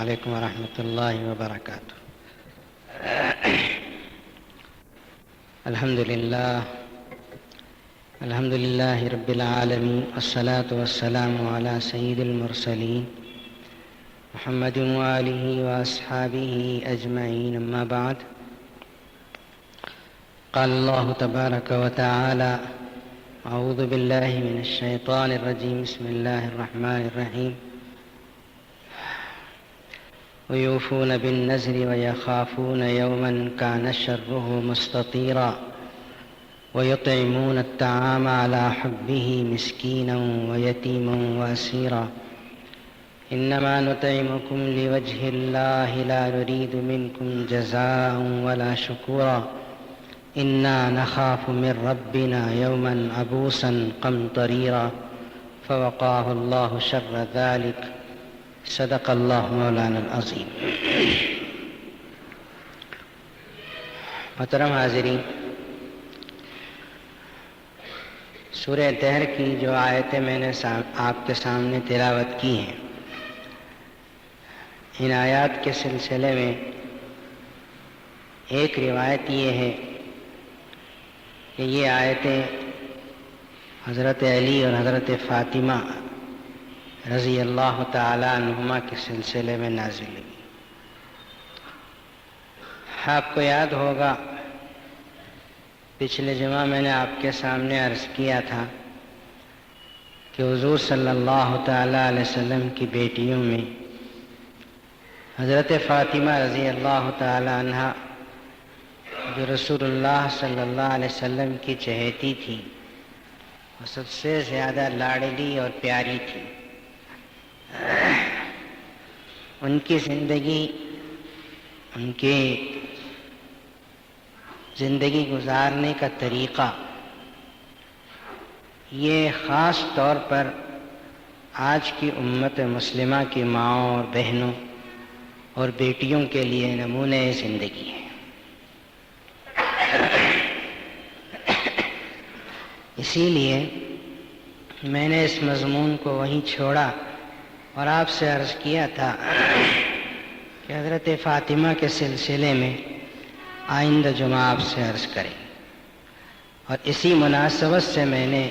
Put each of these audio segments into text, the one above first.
عليكم ورحمة الله وبركاته. الحمد لله رب العالمين، والصلاة والسلام على سيد المرسلين محمد وآله وأصحابه أجمعين، أما بعد. قال الله تبارك وتعالى: أعوذ بالله من الشيطان الرجيم، بسم الله الرحمن الرحيم. ويوفون بالنذر ويخافون يوما كان شره مستطيرا ويطعمون الطعام على حبه مسكينا ويتيما وأسيرا إنما نطعمكم لوجه الله لا نريد منكم جزاء ولا شكورا إنا نخاف من ربنا يوما عبوسا قمطريرا فوقاه الله شر ذلك. صدق اللہ مولانا العظیم. محترم حاضرین، سورہ دہر کی جو آیتیں میں نے آپ کے سامنے تلاوت کی ہیں، ان آیات کے سلسلے میں ایک روایت یہ ہے کہ یہ آیتیں حضرت علی اور حضرت فاطمہ رضی اللہ تعالی عنہما کے سلسلے میں نازل ہوئی. آپ کو یاد ہوگا پچھلے جمعہ میں نے آپ کے سامنے عرض کیا تھا کہ حضور صلی اللہ تعالی علیہ وسلم کی بیٹیوں میں حضرت فاطمہ رضی اللہ تعالی عنہا، جو رسول اللہ صلی اللہ علیہ وسلم کی چہیتی تھی، وہ سب سے زیادہ لاڈلی اور پیاری تھی. ان کی زندگی گزارنے کا طریقہ یہ خاص طور پر آج کی امت مسلمہ کی ماؤں اور بہنوں اور بیٹیوں کے لیے نمونے زندگی ہے. اسی لیے میں نے اس مضمون کو وہیں چھوڑا اور آپ سے عرض کیا تھا کہ حضرت فاطمہ کے سلسلے میں آئندہ جمعہ آپ سے عرض کریں، اور اسی مناسبت سے میں نے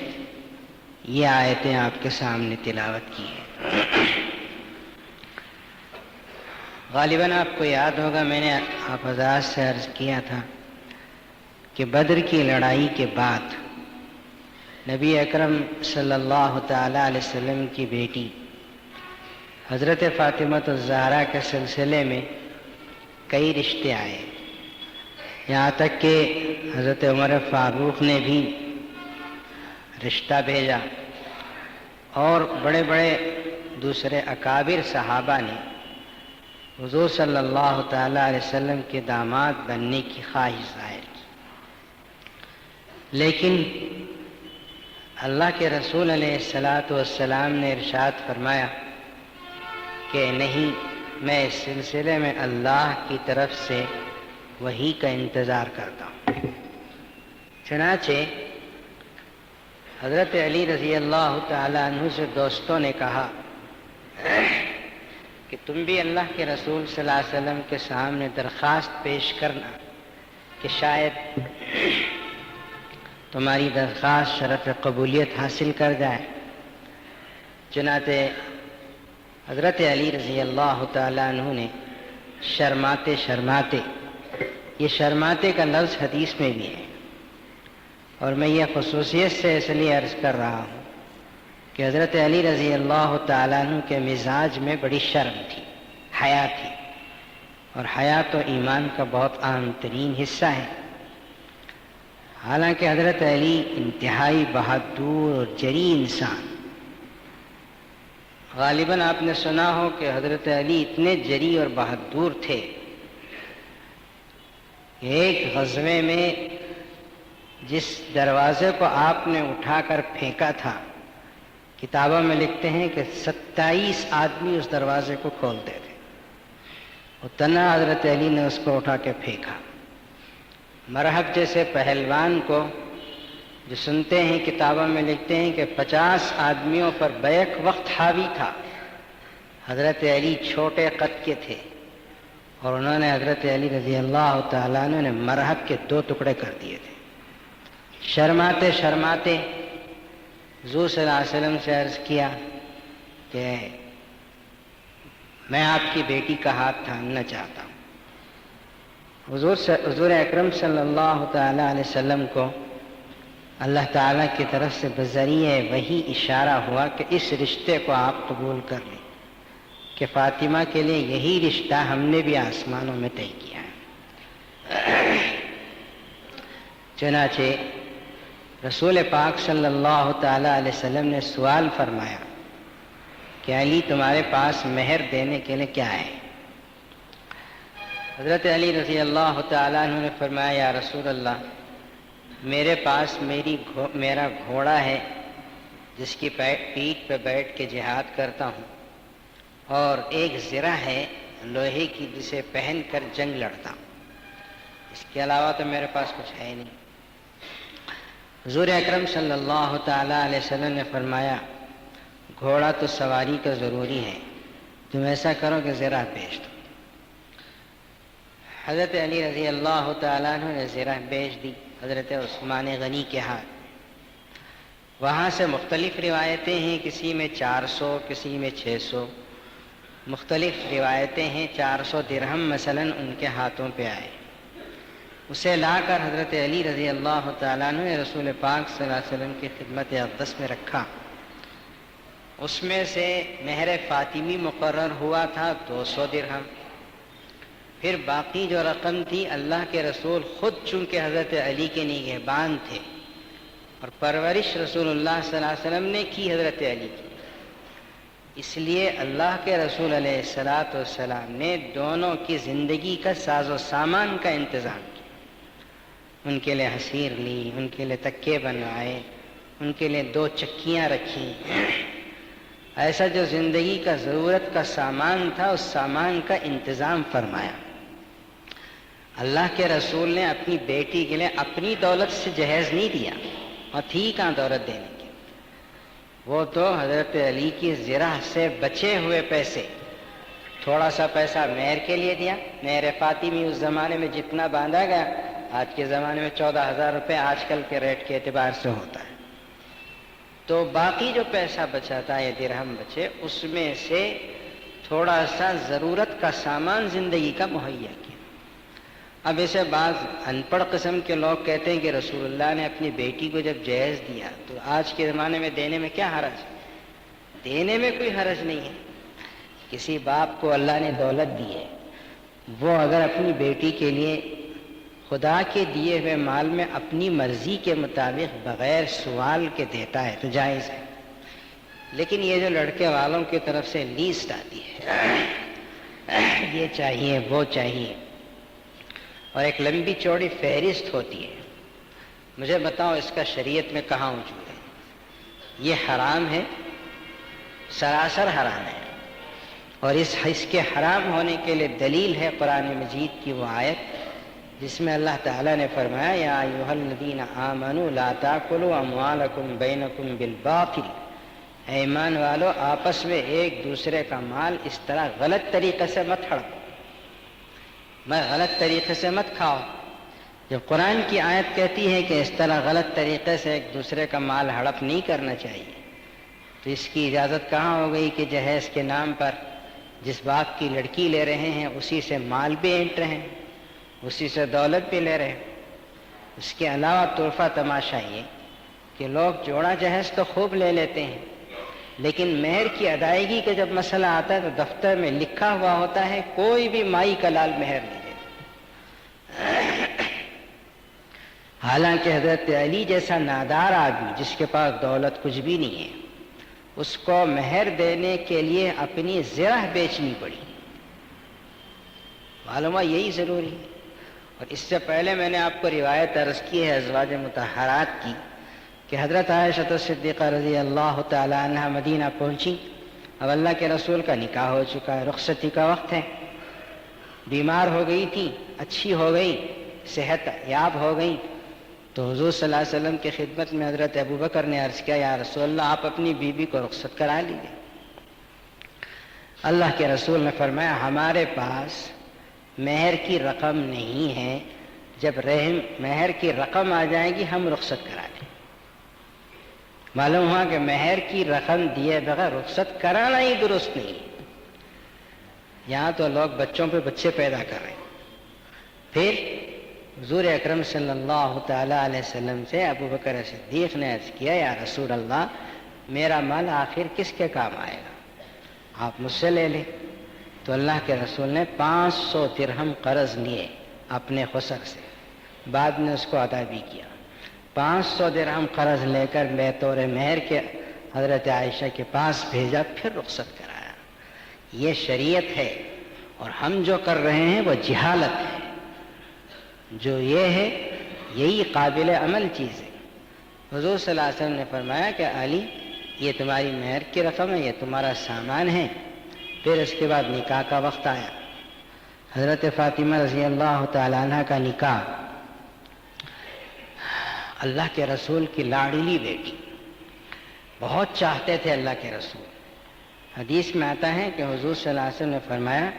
یہ آیتیں آپ کے سامنے تلاوت کی ہیں. غالباً آپ کو یاد ہوگا میں نے آپ حضرات سے عرض کیا تھا کہ بدر کی لڑائی کے بعد نبی اکرم صلی اللہ تعالی علیہ وسلم کی بیٹی حضرت فاطمہ الزہرا کے سلسلے میں کئی رشتے آئے، یہاں تک کہ حضرت عمر فاروق نے بھی رشتہ بھیجا، اور بڑے بڑے دوسرے اکابر صحابہ نے حضور صلی اللہ تعالی علیہ وسلم کے داماد بننے کی خواہش ظاہر کی. لیکن اللہ کے رسول علیہ السلام نے ارشاد فرمایا کہ نہیں، میں اس سلسلے میں اللہ کی طرف سے وحی کا انتظار کرتا ہوں. چنانچہ حضرت علی رضی اللہ تعالی عنہ سے دوستوں نے کہا کہ تم بھی اللہ کے رسول صلی اللہ علیہ وسلم کے سامنے درخواست پیش کرنا کہ شاید تمہاری درخواست شرف قبولیت حاصل کر جائے. چنانچہ حضرت علی رضی اللہ تعالیٰ عنہ نے شرماتے شرماتے، یہ شرماتے کا لفظ حدیث میں بھی ہے، اور میں یہ خصوصیت سے اس لیے عرض کر رہا ہوں کہ حضرت علی رضی اللہ تعالیٰ عنہ کے مزاج میں بڑی شرم تھی، حیا تھی، اور حیا تو ایمان کا بہت اہم ترین حصہ ہے. حالانکہ حضرت علی انتہائی بہادر اور جری انسان. غالباً آپ نے سنا ہو کہ حضرت علی اتنے جری اور بہادر تھے کہ ایک غزوے میں جس دروازے کو آپ نے اٹھا کر پھینکا تھا، کتابوں میں لکھتے ہیں کہ 27 آدمی اس دروازے کو کھولتے تھے، اتنا حضرت علی نے اس کو اٹھا کے پھینکا. مرحب جیسے پہلوان کو جو سنتے ہیں کتابوں میں لکھتے ہیں کہ 50 آدمیوں پر بیک وقت حاوی تھا، حضرت علی چھوٹے قد کے تھے اور انہوں نے حضرت علی رضی اللہ تعالیٰ عنہ نے مرحب کے 2 ٹکڑے کر دیے تھے۔ شرماتے شرماتے حضور صلی اللہ علیہ وسلم سے عرض کیا کہ میں آپ کی بیٹی کا ہاتھ تھامنا چاہتا ہوں۔ حضور اکرم صلی اللہ تعالیٰ علیہ وسلم کو اللہ تعالیٰ کی طرف سے بذریعہ وحی اشارہ ہوا کہ اس رشتے کو آپ قبول کر لیں کہ فاطمہ کے لیے یہی رشتہ ہم نے بھی آسمانوں میں طے کیا ہے۔ چنانچہ رسول پاک صلی اللہ تعالیٰ علیہ وسلم نے سوال فرمایا کہ علی تمہارے پاس مہر دینے کے لیے کیا ہے؟ حضرت علی رضی اللہ تعالیٰ عنہ نے فرمایا یا رسول اللہ، میرے پاس میرا گھوڑا ہے جس کی پیٹھ پہ بیٹھ کے جہاد کرتا ہوں، اور ایک زرہ ہے لوہے کی جسے پہن کر جنگ لڑتا ہوں، اس کے علاوہ تو میرے پاس کچھ ہے نہیں۔ حضور اکرم صلی اللہ تعالیٰ علیہ وسلم نے فرمایا گھوڑا تو سواری کا ضروری ہے، تم ایسا کرو کہ زرہ بیچ دو۔ حضرت علی رضی اللہ تعالیٰ عنہ نے زرہ بیچ دی حضرت عثمان غنی کے ہاتھ۔ وہاں سے مختلف روایتیں ہیں، کسی میں 400، کسی میں 600، مختلف روایتیں ہیں۔ 400 درہم مثلا ان کے ہاتھوں پہ آئے، اسے لا کر حضرت علی رضی اللہ تعالیٰ عنہ نے رسول پاک صلی اللہ علیہ وسلم کی خدمت اقدس میں رکھا۔ اس میں سے مہر فاطمی مقرر ہوا تھا 200 درہم، پھر باقی جو رقم تھی اللہ کے رسول خود چونکہ حضرت علی کے نگہبان تھے اور پرورش رسول اللہ صلی اللہ علیہ وسلم نے کی حضرت علی کی، اس لیے اللہ کے رسول علیہ الصلوۃ والسلام نے دونوں کی زندگی کا ساز و سامان کا انتظام کیا۔ ان کے لیے حصیر لی، ان کے لیے تکے بنوائے، ان کے لیے 2 چکیاں رکھی، ایسا جو زندگی کا ضرورت کا سامان تھا اس سامان کا انتظام فرمایا۔ اللہ کے رسول نے اپنی بیٹی کے لیے اپنی دولت سے جہیز نہیں دیا، اور تھی کہاں دولت دینے کی، وہ تو حضرت علی کی زرہ سے بچے ہوئے پیسے، تھوڑا سا پیسہ مہر کے لیے دیا۔ مہر فاطمی اس زمانے میں جتنا باندھا گیا آج کے زمانے میں 14,000 روپے آج کل کے ریٹ کے اعتبار سے ہوتا ہے، تو باقی جو پیسہ بچا تھا یہ درہم بچے، اس میں سے تھوڑا سا ضرورت کا سامان زندگی کا مہیا کیا۔ اب اسے بعض ان پڑھ قسم کے لوگ کہتے ہیں کہ رسول اللہ نے اپنی بیٹی کو جب جہیز دیا تو آج کے زمانے میں دینے میں کیا حرج ہے؟ دینے میں کوئی حرج نہیں ہے۔ کسی باپ کو اللہ نے دولت دی ہے، وہ اگر اپنی بیٹی کے لیے خدا کے دیے ہوئے مال میں اپنی مرضی کے مطابق بغیر سوال کے دیتا ہے تو جائز ہے، لیکن یہ جو لڑکے والوں کی طرف سے لیسٹ آتی ہے، یہ چاہیے وہ چاہیے، اور ایک لمبی چوڑی فہرست ہوتی ہے، مجھے بتاؤ اس کا شریعت میں کہاں وجود ہے؟ یہ حرام ہے، سراسر حرام ہے، اور اس کے حرام ہونے کے لیے دلیل ہے قرآن مجید کی وہ آیت جس میں اللہ تعالیٰ نے فرمایا یا ایھا الذین آمنوا لا تاکلوا اموالکم بینکم بالباطل، اے ایمان والو آپس میں ایک دوسرے کا مال اس طرح غلط طریقے سے مت ہڑپو، میں غلط طریقے سے مت کھاؤ۔ جب قرآن کی آیت کہتی ہے کہ اس طرح غلط طریقے سے ایک دوسرے کا مال ہڑپ نہیں کرنا چاہیے، تو اس کی اجازت کہاں ہو گئی کہ جہیز کے نام پر جس باپ کی لڑکی لے رہے ہیں اسی سے مال بھی اینٹ رہے ہیں، اسی سے دولت بھی لے رہے ہیں۔ اس کے علاوہ طرفہ تماشا یہ کہ لوگ جوڑا جہیز تو خوب لے لیتے ہیں، لیکن مہر کی ادائیگی کا جب مسئلہ آتا ہے تو دفتر میں لکھا ہوا ہوتا ہے کوئی بھی مائی کا لال مہر نہیں دیتا۔ حالانکہ حضرت علی جیسا نادار آدمی جس کے پاس دولت کچھ بھی نہیں ہے، اس کو مہر دینے کے لیے اپنی زرہ بیچنی پڑی، معلوم ہے یہی ضروری ہے۔ اور اس سے پہلے میں نے آپ کو روایت عرض کی ہے ازواج مطہرات کی کہ حضرت عائشہ صدیقہ رضی اللہ تعالی عنہ مدینہ پہنچی، اب اللہ کے رسول کا نکاح ہو چکا ہے، رخصتی کا وقت ہے، بیمار ہو گئی تھی، اچھی ہو گئی، صحت یاب ہو گئی، تو حضور صلی اللہ علیہ وسلم کی خدمت میں حضرت ابوبکر نے عرض کیا یا رسول اللہ آپ اپنی بیوی کو رخصت کرا لیجیے۔ اللہ کے رسول نے فرمایا ہمارے پاس مہر کی رقم نہیں ہے، جب مہر کی رقم آ جائے گی ہم رخصت کرا لیں۔ معلوم ہوا کہ مہر کی رقم دیے بغیر رخصت کرانا ہی درست نہیں ہے۔ یہاں تو لوگ بچوں پہ بچے پیدا کر رہے ہیں۔ پھر حضور اکرم صلی اللہ تعالی علیہ وسلم سے ابو بکر صدیق نے عرض کیا یا رسول اللہ میرا مال آخر کس کے کام آئے گا، آپ مجھ سے لے لیں۔ تو اللہ کے رسول نے 500 درہم قرض لیے اپنے خسر سے، بعد میں اس کو ادا بھی کیا۔ 500 درہم قرض لے کر بطور مہر کے حضرت عائشہ کے پاس بھیجا، پھر رخصت کرایا۔ یہ شریعت ہے، اور ہم جو کر رہے ہیں وہ جہالت ہے۔ جو یہ ہے یہی قابل عمل چیز ہے۔ حضور صلی اللہ علیہ وسلم نے فرمایا کہ علی یہ تمہاری مہر کی رقم ہے، یہ تمہارا سامان ہے۔ پھر اس کے بعد نکاح کا وقت آیا۔ حضرت فاطمہ رضی اللہ تعالیٰ عنہ کا نکاح، اللہ کے رسول کی لاڈلی بیٹی، بہت چاہتے تھے اللہ کے رسول۔ حدیث میں آتا ہے کہ حضور صلی اللہ علیہ وسلم نے فرمایا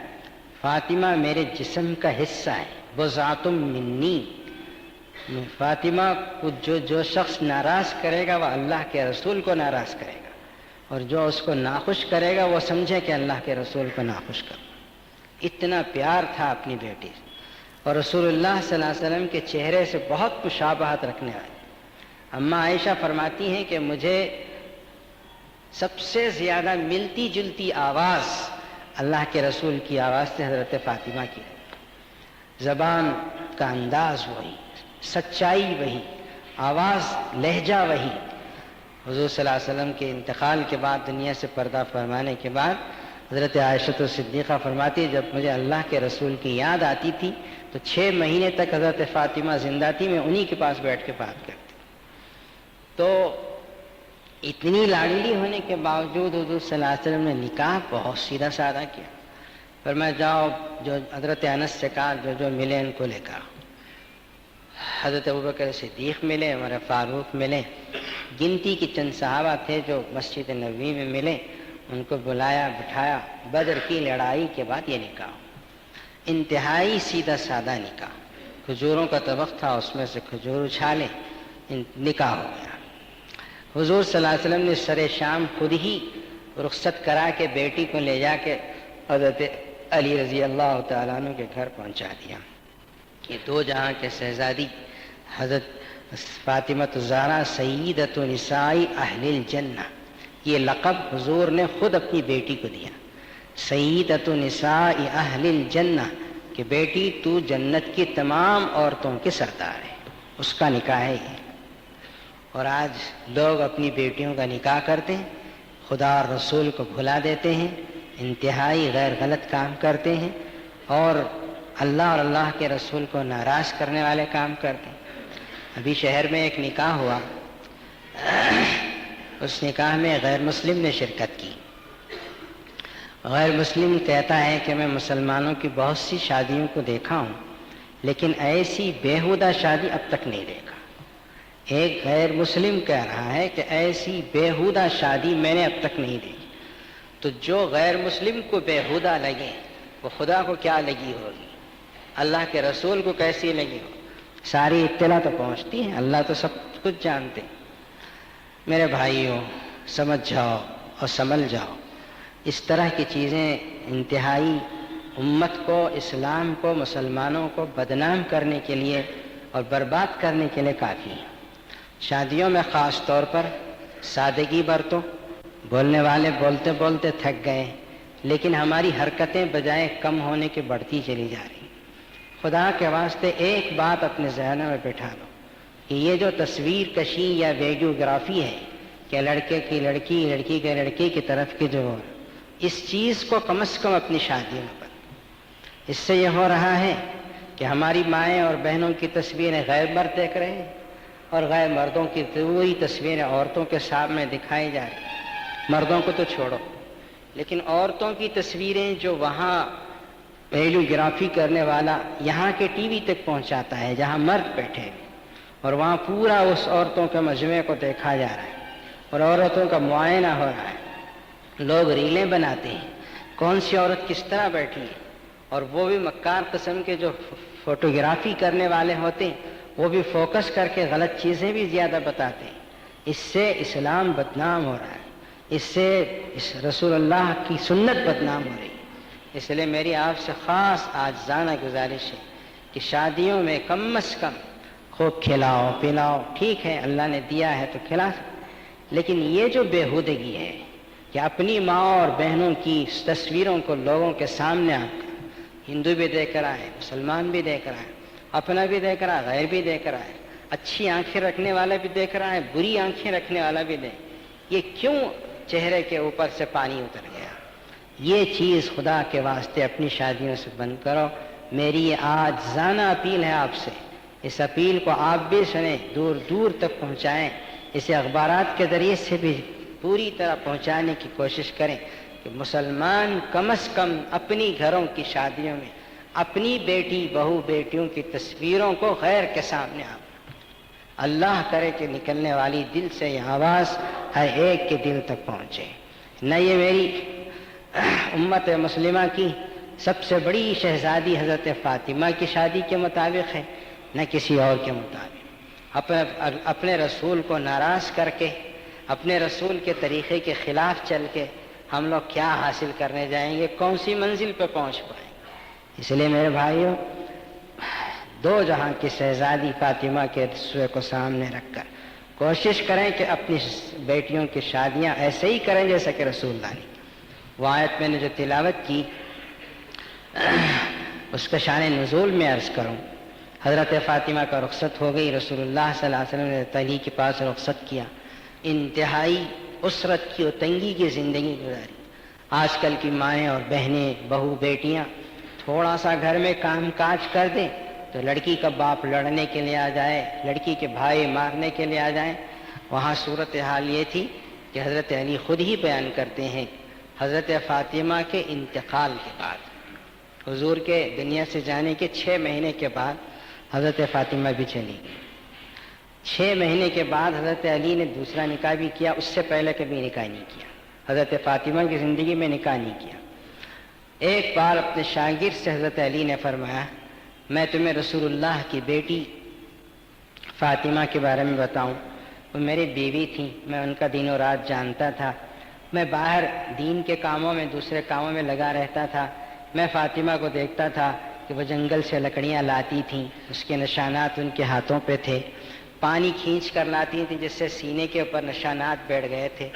فاطمہ میرے جسم کا حصہ ہے، بضعۃ منی۔ فاطمہ کو جو شخص ناراض کرے گا وہ اللہ کے رسول کو ناراض کرے گا، اور جو اس کو ناخوش کرے گا وہ سمجھے کہ اللہ کے رسول کو ناخوش کر۔ اتنا پیار تھا اپنی بیٹی سے، اور رسول اللہ صلی اللہ علیہ وسلم کے چہرے سے بہت مشابہت رکھنے والی۔ اماں عائشہ فرماتی ہیں کہ مجھے سب سے زیادہ ملتی جلتی آواز اللہ کے رسول کی آواز سے حضرت فاطمہ کی، زبان کا انداز وہی، سچائی وہی، آواز لہجہ وہی۔ حضور صلی اللہ علیہ وسلم کے انتقال کے بعد دنیا سے پردہ فرمانے کے بعد حضرت عائشہ صدیقہ فرماتی جب مجھے اللہ کے رسول کی یاد آتی تھی تو 6 مہینے تک حضرت فاطمہ زندہ تھی، میں انہی کے پاس بیٹھ کے بات کرتی۔ تو اتنی لاڈلی ہونے کے باوجود حضور صلی اللہ علیہ وسلم نے نکاح بہت سیدھا سادہ کیا۔ فرمایا جاؤ، جو حضرت انس سے کہا جو ملے ان کو لے کر۔ حضرت ابوبکر صدیق ملے، عمر فاروق ملے، گنتی کے چند صحابہ تھے جو مسجد نبوی میں ملے، ان کو بلایا بٹھایا۔ بدر کی لڑائی کے بعد یہ نکاح، انتہائی سیدھا سادہ نکاح، کھجوروں کا طبق تھا، اس میں سے کھجور اچھالے، نکاح ہو گیا۔ حضور صلی اللہ علیہ وسلم نے سر شام خود ہی رخصت کرا کے بیٹی کو لے جا کے حضرت علی رضی اللہ تعالیٰ عنہ کے گھر پہنچا دیا۔ یہ 2 جہاں کے شہزادی حضرت فاطمہ الزہرا سیدۃ نساء اہل الجنہ، یہ لقب حضور نے خود اپنی بیٹی کو دیا، سیدۃ نساء اہل الجنہ، کہ بیٹی تو جنت کی تمام عورتوں کے سردار ہے۔ اس کا نکاح ہے یہ۔ اور آج لوگ اپنی بیٹیوں کا نکاح کرتے ہیں، خدا اور رسول کو بھلا دیتے ہیں، انتہائی غیر غلط کام کرتے ہیں، اور اللہ اور اللہ کے رسول کو ناراض کرنے والے کام کرتے ہیں۔ ابھی شہر میں ایک نکاح ہوا، اس نکاح میں غیر مسلم نے شرکت کی۔ غیر مسلم کہتا ہے کہ میں مسلمانوں کی بہت سی شادیوں کو دیکھا ہوں، لیکن ایسی بیہودہ شادی اب تک نہیں دیکھا۔ ایک غیر مسلم کہہ رہا ہے کہ ایسی بیہودہ شادی میں نے اب تک نہیں دیکھی۔ تو جو غیر مسلم کو بیہودہ لگے وہ خدا کو کیا لگی ہوگی، اللہ کے رسول کو کیسی لگی ہوگی؟ ساری اطلاع تو پہنچتی ہے، اللہ تو سب کچھ جانتے ہیں۔ میرے بھائیوں، سمجھ جاؤ اور سنبھل جاؤ، اس طرح کی چیزیں انتہائی امت کو، اسلام کو، مسلمانوں کو بدنام کرنے کے لیے اور برباد کرنے کے لیے کافی ہیں۔ شادیوں میں خاص طور پر سادگی برتو۔ بولنے والے بولتے بولتے تھک گئے، لیکن ہماری حرکتیں بجائے کم ہونے کے بڑھتی چلی جا رہی۔ خدا کے واسطے ایک بات اپنے ذہنوں میں بٹھا لو کہ یہ جو تصویر کشی یا ویڈیوگرافی ہے کہ لڑکے کی لڑکی، لڑکی کے لڑکے کی طرف کی جو، اس چیز کو کم از کم اپنی شادیوں میں بند۔ اس سے یہ ہو رہا ہے کہ ہماری مائیں اور بہنوں کی تصویریں غیر مرد دیکھ رہے ہیں، اور غیر مردوں کی وہی تصویریں عورتوں کے سامنے دکھائی جا رہی ہیں۔ مردوں کو تو چھوڑو، لیکن عورتوں کی تصویریں جو وہاں ویڈیوگرافی کرنے والا یہاں کے ٹی وی تک پہنچاتا ہے جہاں مرد بیٹھے، اور وہاں پورا اس عورتوں کے مجموعے کو دیکھا جا رہا ہے اور عورتوں کا معائنہ ہو رہا ہے۔ لوگ ریلیں بناتے ہیں، کون سی عورت کس طرح بیٹھی ہے، اور وہ بھی مکار قسم کے جو فوٹوگرافی کرنے والے ہوتے ہیں، وہ بھی فوکس کر کے غلط چیزیں بھی زیادہ بتاتے ہیں۔ اس سے اسلام بدنام ہو رہا ہے، اس سے رسول اللہ کی سنت بدنام ہو رہی ہے۔ اس لیے میری آپ سے خاص عاجزانہ گزارش ہے کہ شادیوں میں کم از کم خوب کھلاؤ پلاؤ، ٹھیک ہے اللہ نے دیا ہے تو کھلا سکتے، لیکن یہ جو بےہودگی ہے کہ اپنی ماں اور بہنوں کی تصویروں کو لوگوں کے سامنے آپ کا، ہندو بھی دیکھ رہا ہے، مسلمان بھی دیکھ رہا ہے، اپنا بھی دیکھ رہا ہے، غیر بھی دیکھ رہا ہے، اچھی آنکھیں رکھنے والا بھی دیکھ رہا ہے، بری آنکھیں رکھنے والا بھی دیکھ، یہ کیوں چہرے کے اوپر سے پانی اتر گیا؟ یہ چیز خدا کے واسطے اپنی شادیوں سے بند کرو۔ میری یہ عاجزانہ اپیل ہے آپ سے، اس اپیل کو آپ بھی سنیں، دور دور تک پہنچائیں، اسے اخبارات کے ذریعے سے بھی پوری طرح پہنچانے کی کوشش کریں کہ مسلمان کم از کم اپنی گھروں کی شادیوں میں اپنی بیٹی بہو بیٹیوں کی تصویروں کو غیر کے سامنے آپ، اللہ کرے کہ نکلنے والی دل سے یہ آواز ہر ایک کے دل تک پہنچے۔ نہ یہ میری امت مسلمہ کی سب سے بڑی شہزادی حضرت فاطمہ کی شادی کے مطابق ہے، نہ کسی اور کے مطابق۔ اپنے رسول کو ناراض کر کے، اپنے رسول کے طریقے کے خلاف چل کے ہم لوگ کیا حاصل کرنے جائیں گے، کون سی منزل پہ پہنچ پائیں گے؟ اس لیے میرے بھائیوں، دو جہاں کی شہزادی فاطمہ کے رسول کو سامنے رکھ کر کوشش کریں کہ اپنی بیٹیوں کی شادیاں ایسے ہی کریں جیسا کہ رسول اللہ نے۔ وہ آیت میں نے جو تلاوت کی اس کا شان نزول میں عرض کروں۔ حضرت فاطمہ کا رخصت ہو گئی، رسول اللہ صلی اللہ علیہ وسلم نے علی کے پاس رخصت کیا، انتہائی اسرت کی اور تنگی کی زندگی گزاری۔ آج کل کی مائیں اور بہنیں، بہو بیٹیاں تھوڑا سا گھر میں کام کاج کر دیں تو لڑکی کا باپ لڑنے کے لیے آ جائے، لڑکی کے بھائی مارنے کے لیے آ جائیں۔ وہاں صورتحال یہ تھی کہ حضرت علی خود ہی بیان کرتے ہیں، حضرت فاطمہ کے انتقال کے بعد، حضور کے دنیا سے جانے کے 6 مہینے کے بعد حضرت فاطمہ بھی چلی گئی۔ 6 مہینے کے بعد حضرت علی نے دوسرا نکاح بھی کیا، اس سے پہلے کبھی نکاح نہیں کیا، حضرت فاطمہ کی زندگی میں نکاح نہیں کیا۔ ایک بار اپنے شاگرد سے حضرت علی نے فرمایا، میں تمہیں رسول اللہ کی بیٹی فاطمہ کے بارے میں بتاؤں، وہ میری بیوی تھی، میں ان کا دن و رات جانتا تھا، میں باہر دین کے کاموں میں دوسرے کاموں میں لگا رہتا تھا، میں فاطمہ کو دیکھتا تھا کہ وہ جنگل سے لکڑیاں لاتی تھیں، اس کے نشانات ان کے ہاتھوں پہ تھے، پانی کھینچ کر لاتی تھیں جس سے سینے کے اوپر نشانات بیٹھ گئے تھے،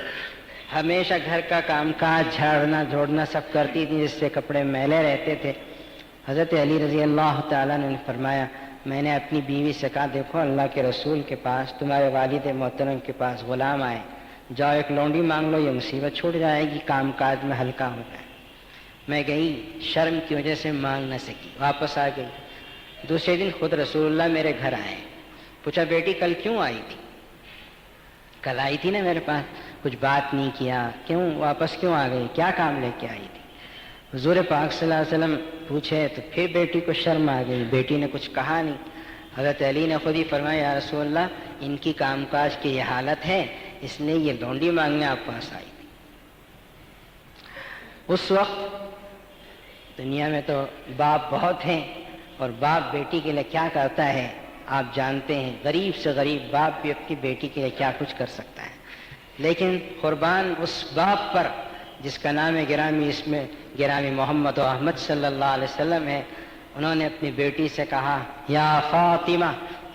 ہمیشہ گھر کا کام کاج جھاڑنا جھوڑنا سب کرتی تھیں جس سے کپڑے میلے رہتے تھے۔ حضرت علی رضی اللہ تعالیٰ نے فرمایا، میں نے اپنی بیوی سے کہا، دیکھو اللہ کے رسول کے پاس، تمہارے والد محترم کے پاس غلام آئے، جاؤ ایک لونڈی مانگ لو، یہ مصیبت چھوٹ جائے گی، کام کاج میں ہلکا ہو جائے۔ میں گئی، شرم کی وجہ سے مانگ نہ سکی، واپس آ گئی۔ دوسرے دن خود رسول اللہ میرے گھر آئے، پوچھا بیٹی کل کیوں آئی تھی؟ کل آئی تھی نا میرے پاس، کچھ بات نہیں کیا، کیوں واپس کیوں آ گئی، کیا کام لے کے آئی تھی؟ حضور پاک صلی اللہ علیہ وسلم پوچھے تو پھر بیٹی کو شرم آ گئی، بیٹی نے کچھ کہا نہیں۔ حضرت علی نے خود ہی فرمایا، یا رسول اللہ ان کی کام کاج کی یہ حالت ہے، اس لیے یہ لونڈی مانگنے آپ پاس آئی تھی۔ اس وقت دنیا میں تو باپ بہت ہیں، اور باپ بیٹی کے لیے کیا کرتا ہے آپ جانتے ہیں، غریب سے غریب باپ بھی اپنی بیٹی کے لیے کیا کچھ کر سکتا ہے، لیکن قربان اس باپ پر جس کا نام گرامی اس میں گرامی محمد و احمد صلی اللہ علیہ وسلم ہے، انہوں نے اپنی بیٹی سے کہا، یا فاطمہ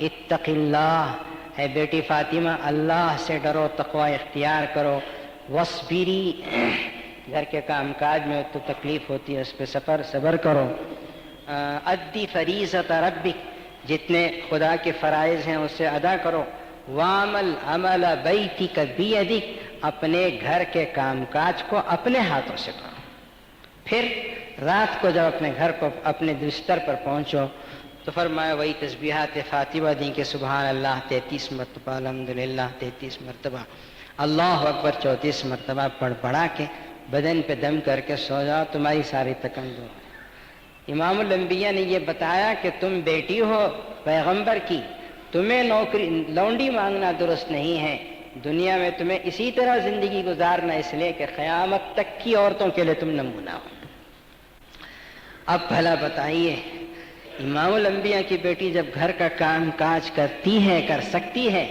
اتق اللہ، اے بیٹی فاطمہ اللہ سے ڈرو، تقوی اختیار کرو، واصبری، گھر کے کام کاج میں تو تکلیف ہوتی ہے اس پہ صبر کرو، ادی فریضۃ ربک، جتنے خدا کے فرائض ہیں اسے ادا کرو، وعمل عمل بیتک بیدک، اپنے گھر کے کام کاج کو اپنے ہاتھوں سے کرو۔ پھر رات کو جب اپنے گھر کو اپنے بستر پر پہنچو تو فرمایا وہی تسبیحات فاطمہ دی کہ سبحان اللہ 33 مرتبہ، الحمدللہ 33 مرتبہ، اللہ اکبر 34 مرتبہ پڑھ پڑھا کے بدن پہ دم کر کے سو جاؤ، تمہاری ساری تکن دور ہے۔ امام الانبیاء نے یہ بتایا کہ تم بیٹی ہو پیغمبر کی، تمہیں نوکری لونڈی مانگنا درست نہیں ہے، دنیا میں تمہیں اسی طرح زندگی گزارنا اس لیے کہ قیامت تک کی عورتوں کے لیے تم نمونہ ہو۔ اب بھلا بتائیے، امام الانبیاء کی بیٹی جب گھر کا کام کاج کرتی ہے، کر سکتی ہے،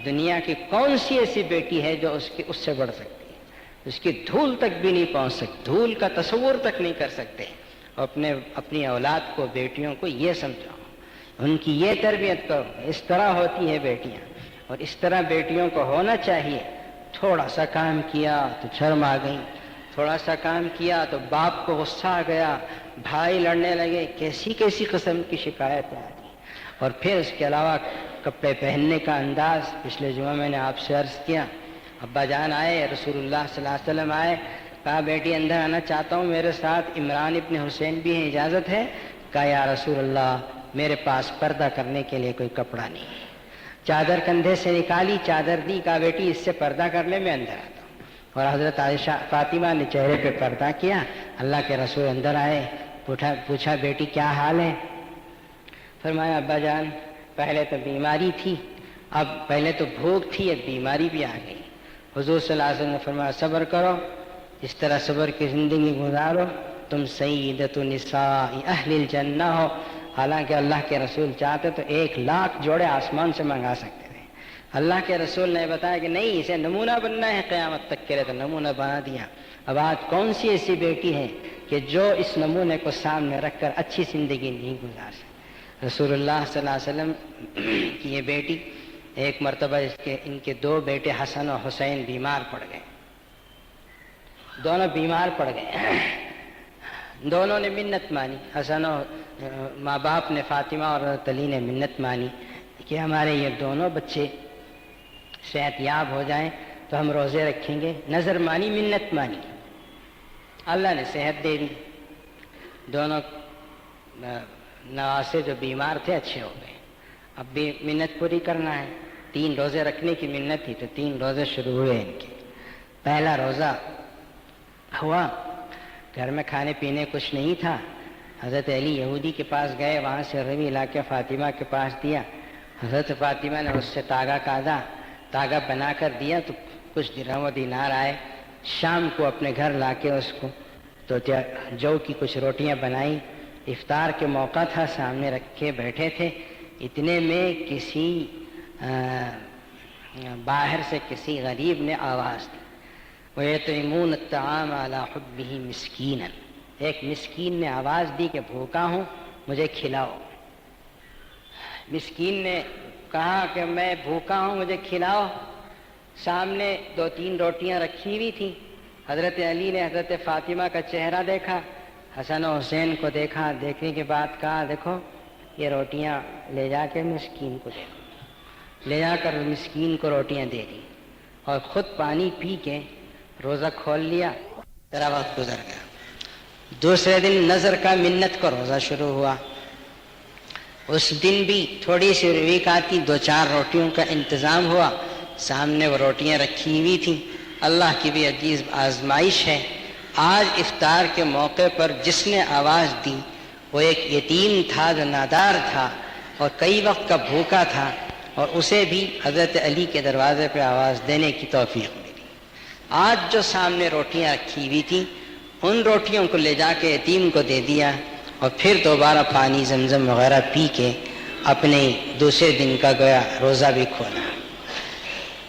دنیا کی کون سی ایسی بیٹی ہے جو اس سے بڑھ سکتی ہے؟ اس کی دھول تک بھی نہیں پہنچ سکتی، دھول کا تصور تک نہیں کر سکتے۔ اور اپنی اولاد کو، بیٹیوں کو یہ سمجھاؤ، ان کی یہ تربیت کرو، اس طرح ہوتی ہے بیٹیاں، اور اس طرح بیٹیوں کو ہونا چاہیے۔ تھوڑا سا کام کیا تو شرم آ گئی، تھوڑا سا کام کیا تو باپ کو غصہ آ گیا، بھائی لڑنے لگے، کیسی کیسی قسم کی شکایتیں آ گئی۔ اور پھر اس کے علاوہ کپڑے پہننے کا انداز، پچھلے جمعہ میں نے آپ سے عرض کیا، ابا جان آئے، رسول اللہ صلی اللہ علیہ وسلم آئے، کہا بیٹی اندر آنا چاہتا ہوں، میرے ساتھ عمران ابن حسین بھی ہیں، اجازت ہے؟ کہا یا رسول اللہ میرے پاس پردہ کرنے کے لیے کوئی کپڑا نہیں ہے۔ چادر کندھے سے نکالی، چادر دی، کہا بیٹی اس سے پردہ کر لے، میں اندر آتا ہوں۔ اور حضرت عائشہ فاطمہ نے چہرے پہ پردہ کیا، اللہ کے رسول اندر آئے، پوچھا بیٹی کیا حال ہے؟ فرمایا ابا جان پہلے تو بیماری تھی، اب پہلے تو بھوک تھی، اب بیماری بھی آ گئی۔ حضور صلی اللہ علیہ وسلم نے فرمایا صبر کرو، اس طرح صبر کی زندگی گزارو، تم سیدۃ نساء اہل الجنہ ہو۔ حالانکہ اللہ کے رسول چاہتے تو 1,00,000 جوڑے آسمان سے منگا سکتے تھے، اللہ کے رسول نے بتایا کہ نہیں، اسے نمونہ بننا ہے قیامت تک کے لیے، تو نمونہ بنا دیا۔ اب آج کون سی ایسی بیٹی ہے کہ جو اس نمونے کو سامنے رکھ کر اچھی زندگی نہیں گزار سکتی؟ رسول اللہ صلی اللہ علیہ وسلم کی یہ بیٹی، ایک مرتبہ ان کے 2 بیٹے حسن و حسین بیمار پڑ گئے، دونوں بیمار پڑ گئے، دونوں نے منت مانی، حسن و ماں باپ نے، فاطمہ اور حضرت علی نے منت مانی کہ ہمارے یہ دونوں بچے صحت یاب ہو جائیں تو ہم روزے رکھیں گے۔ نظر مانی، منت مانی، اللہ نے صحت دے دی، دونوں نواسے جو بیمار تھے اچھے ہو گئے۔ اب بھی منت پوری کرنا ہے، 3 روزے رکھنے کی منت تھی تو 3 روزے شروع ہوئے ان کے۔ پہلا روزہ ہوا، گھر میں کھانے پینے کچھ نہیں تھا، حضرت علی یہودی کے پاس گئے، وہاں سے روی لا کے فاطمہ کے پاس دیا، حضرت فاطمہ نے اس سے تاگا کادا، تاگا بنا کر دیا تو کچھ درہم و دینار آئے۔ شام کو اپنے گھر لا کے اس کو تو جو کی کچھ روٹیاں بنائی، افطار کے موقع تھا، سامنے رکھے بیٹھے تھے، اتنے میں کسی باہر سے کسی غریب نے آواز دی، وَيَطْعِمُونَ الطَّعَامَ عَلَى حُبِّهِ مِسْكِينًا، ایک مسکین نے آواز دی کہ بھوکا ہوں مجھے کھلاؤ۔ مسکین نے کہا کہ میں بھوکا ہوں مجھے کھلاؤ۔ سامنے 2-3 روٹیاں رکھی ہوئی تھیں، حضرت علی نے حضرت فاطمہ کا چہرہ دیکھا، حسن و حسین کو دیکھا، دیکھنے کے بعد کہا دیکھو یہ روٹیاں لے جا کے مسکین کو دے دو، لے جا کر مسکین کو روٹیاں دے دی، اور خود پانی پی کے روزہ کھول لیا۔ ذرا وقت گزر گیا، دوسرے دن نظر کا منت کا روزہ شروع ہوا۔ اس دن بھی تھوڑی سی روی آتی، 2-4 روٹیوں کا انتظام ہوا، سامنے وہ روٹیاں رکھی ہوئی تھیں۔ اللہ کی بھی عجیب آزمائش ہے، آج افطار کے موقع پر جس نے آواز دی وہ ایک یتیم تھا جو نادار تھا اور کئی وقت کا بھوکا تھا، اور اسے بھی حضرت علی کے دروازے پہ آواز دینے کی توفیق ملی۔ آج جو سامنے روٹیاں رکھی ہوئی تھیں ان روٹیوں کو لے جا کے یتیم کو دے دیا، اور پھر دوبارہ پانی زمزم وغیرہ پی کے اپنے دوسرے دن کا گویا روزہ بھی کھولا۔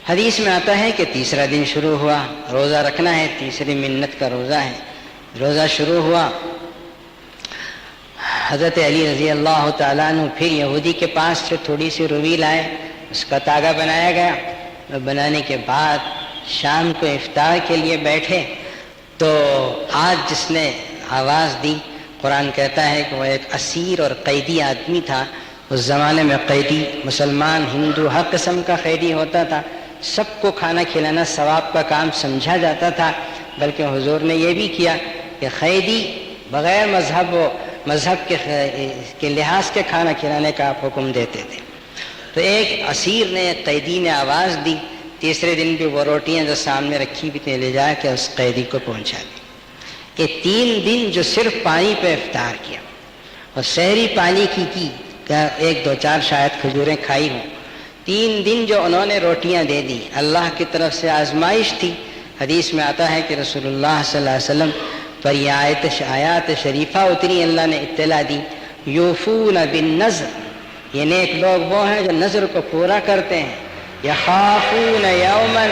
حدیث میں آتا ہے کہ تیسرا دن شروع ہوا، روزہ رکھنا ہے، تیسری منت کا روزہ ہے، روزہ شروع ہوا۔ حضرت علی رضی اللہ تعالیٰ عنہ پھر یہودی کے پاس سے تھوڑی سی روی لائے، اس کا تاگا بنایا گیا، بنانے کے بعد شام کو افطار کے لیے بیٹھے تو آج جس نے آواز دی، قرآن کہتا ہے کہ وہ ایک اسیر اور قیدی آدمی تھا۔ اس زمانے میں قیدی مسلمان ہندو ہر قسم کا قیدی ہوتا تھا، سب کو کھانا کھلانا ثواب کا کام سمجھا جاتا تھا، بلکہ حضور نے یہ بھی کیا کہ قیدی بغیر مذہب کے لحاظ کے کھانا کھلانے کا آپ حکم دیتے تھے۔ تو ایک اسیر نے، ایک قیدی نے آواز دی، تیسرے دن بھی وہ روٹیاں جو سامنے رکھی بھی لے جا کے اس قیدی کو پہنچا دی۔ کہ 3 دن جو صرف پانی پہ افطار کیا اور سحری پانی کی 1-2-4 شاید کھجوریں کھائی ہوں، 3 دن جو انہوں نے روٹیاں دے دی، اللہ کی طرف سے آزمائش تھی۔ حدیث میں آتا ہے کہ رسول اللہ صلی اللہ علیہ وسلم پر یہ آیات شریفہ اتری، اللہ نے اطلاع دی، یوفون بالنذر، یہ نیک لوگ وہ ہیں جو نذر کو پورا کرتے ہیں، یخافون یوما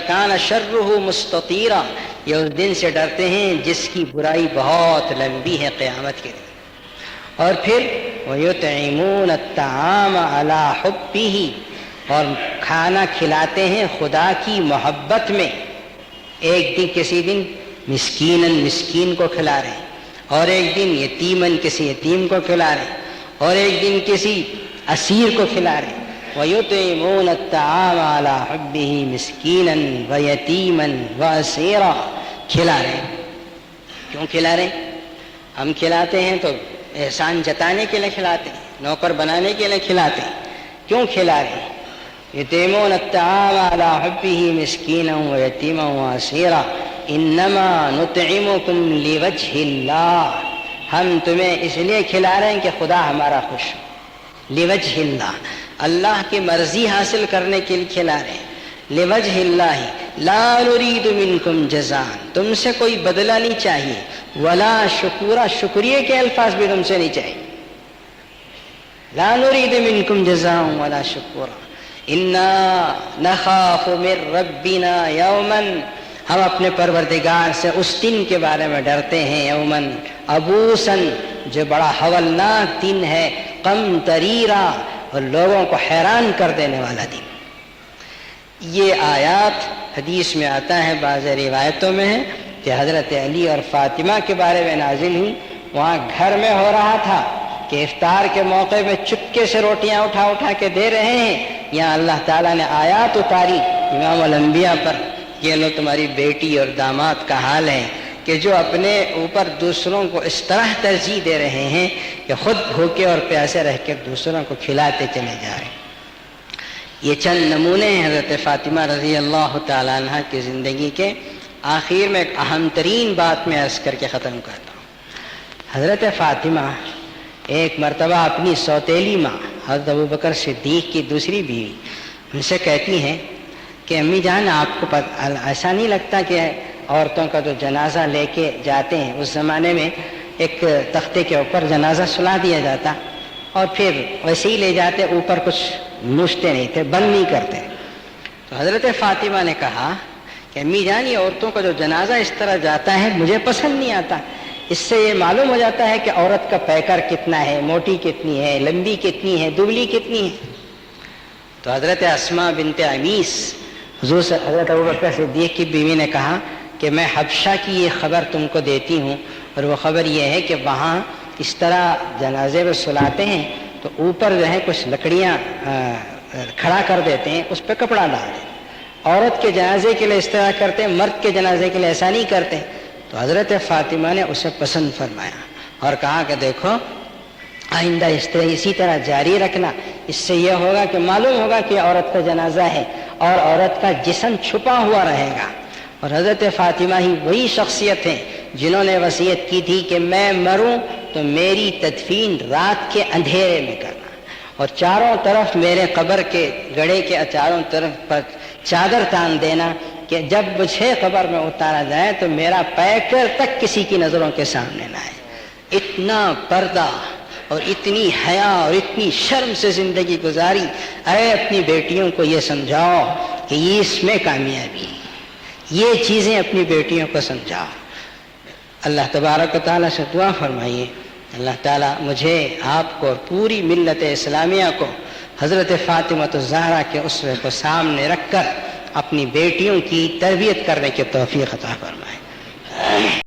کان شرہ مستطیرا، یہ اس دن سے ڈرتے ہیں جس کی برائی بہت لمبی ہے، قیامت کے دن۔ اور پھر وَيُطْعِمُونَ الطَّعَامَ عَلَى حُبِّهِ، اور کھانا کھلاتے ہیں خدا کی محبت میں۔ ایک دن کسی دن مسکین کو کھلا رہے ہیں، اور ایک دن یتیمن کسی یتیم کو کھلا رہے ہیں، اور ایک دن کسی اسیر کو کھلا رہے ہیں۔ وَيُطْعِمُونَ الطَّعَامَ عَلَى حُبِّهِ مِسْكِينًا وَيَتِيمًا وَأَسِيرًا، کھلا رہے ہیں۔ کیوں کھلا رہے ہیں؟ ہم کھلاتے ہیں تو احسان جتانے کے لیے کھلاتے ہیں، نوکر بنانے کے لیے کھلاتے ہیں۔ کیوں کھلا رہے ہیں؟ یتیمون الطعام علی حبہ مسکینا ویتیما واسیرا انما نطعمکم لوجہ اللہ، ہم تمہیں اس لیے کھلا رہے ہیں کہ خدا ہمارا خوش ہو، لوجہ اللہ، اللہ کی مرضی حاصل کرنے کے لیے کھلا رہے ہیں۔ لوجہ اللہ لا نرید منکم جزاء، تم سے کوئی بدلہ نہیں چاہیے، ولا شکورا، شکریہ کے الفاظ بھی تم سے نہیں چاہیے، لا نرید منکم جزاء ولا شکورا انا نخاف من ربنا یوما، ہم اپنے پروردگار سے اس دن کے بارے میں ڈرتے ہیں، یومن عبوسن، جو بڑا ہولناک دن ہے، قمطریرا، اور لوگوں کو حیران کر دینے والا دن۔ یہ آیات حدیث میں آتا ہے، بعض روایتوں میں ہے کہ حضرت علی اور فاطمہ کے بارے میں نازل ہوئی۔ وہاں گھر میں ہو رہا تھا کہ افطار کے موقع میں چپکے سے روٹیاں اٹھا کے دے رہے ہیں، یہاں اللہ تعالیٰ نے آیات اتاری امام الانبیاء پر، یہ لو تمہاری بیٹی اور داماد کا حال ہے کہ جو اپنے اوپر دوسروں کو اس طرح ترجیح دے رہے ہیں کہ خود بھوکے اور پیاسے رہ کے دوسروں کو کھلاتے چلے جا رہے ہیں۔ یہ چند نمونے ہیں حضرت فاطمہ رضی اللہ تعالیٰ عنہ کی زندگی کے۔ آخر میں ایک اہم ترین بات میں عرض کر کے ختم کرتا ہوں۔ حضرت فاطمہ ایک مرتبہ اپنی سوتیلی ماں حضرت ابوبکر صدیق کی دوسری بیوی ان سے کہتی ہیں کہ امی جان، آپ کو ایسا نہیں لگتا کہ عورتوں کا جو جنازہ لے کے جاتے ہیں، اس زمانے میں ایک تختے کے اوپر جنازہ سلا دیا جاتا اور پھر ویسے ہی لے جاتے، اوپر کچھ نوچتے نہیں تھے، بند نہیں کرتے۔ تو حضرت فاطمہ نے کہا کہ امی جان، یہ عورتوں کا جو جنازہ اس طرح جاتا ہے مجھے پسند نہیں آتا، اس سے یہ معلوم ہو جاتا ہے کہ عورت کا پیکر کتنا ہے، موٹی کتنی ہے، لمبی کتنی ہے، دبلی کتنی ہے۔ تو حضرت اسماء بنت عمیس حضور سے حضرت ابوبکر صدیق کی بیوی نے کہا کہ میں حبشہ کی یہ خبر تم کو دیتی ہوں، اور وہ خبر یہ ہے کہ وہاں اس طرح جنازے میں سلاتے ہیں تو اوپر جو ہے کچھ لکڑیاں کھڑا کر دیتے ہیں، اس پہ کپڑا ڈال دیتے ہیں۔ عورت کے جنازے کے لیے اس طرح کرتے ہیں، مرد کے جنازے کے لیے ایسا نہیں کرتے۔ تو حضرت فاطمہ نے اسے پسند فرمایا اور کہا کہ دیکھو آئندہ اسی طرح جاری رکھنا، اس سے یہ ہوگا کہ معلوم ہوگا کہ عورت کا جنازہ ہے اور عورت کا جسم چھپا ہوا رہے گا۔ اور حضرت فاطمہ ہی وہی شخصیت ہیں جنہوں نے وصیت کی تھی کہ میں مروں تو میری تدفین رات کے اندھیرے میں کرنا، اور چاروں طرف میرے قبر کے گڑھے کے چاروں طرف پر چادر تان دینا کہ جب مجھے قبر میں اتارا جائے تو میرا پیکر تک کسی کی نظروں کے سامنے نہ آئے۔ اتنا پردہ اور اتنی حیا اور اتنی شرم سے زندگی گزاری۔ اے اپنی بیٹیوں کو یہ سمجھاؤ کہ یہ اس میں کامیابی، یہ چیزیں اپنی بیٹیوں کو سمجھاؤ۔ اللہ تبارک و تعالیٰ سے دعا فرمائیے اللہ تعالیٰ مجھے، آپ کو اور پوری ملت اسلامیہ کو حضرت فاطمہ الزہرا کے اسوے کو سامنے رکھ کر اپنی بیٹیوں کی تربیت کرنے کی توفیق عطا فرمائے۔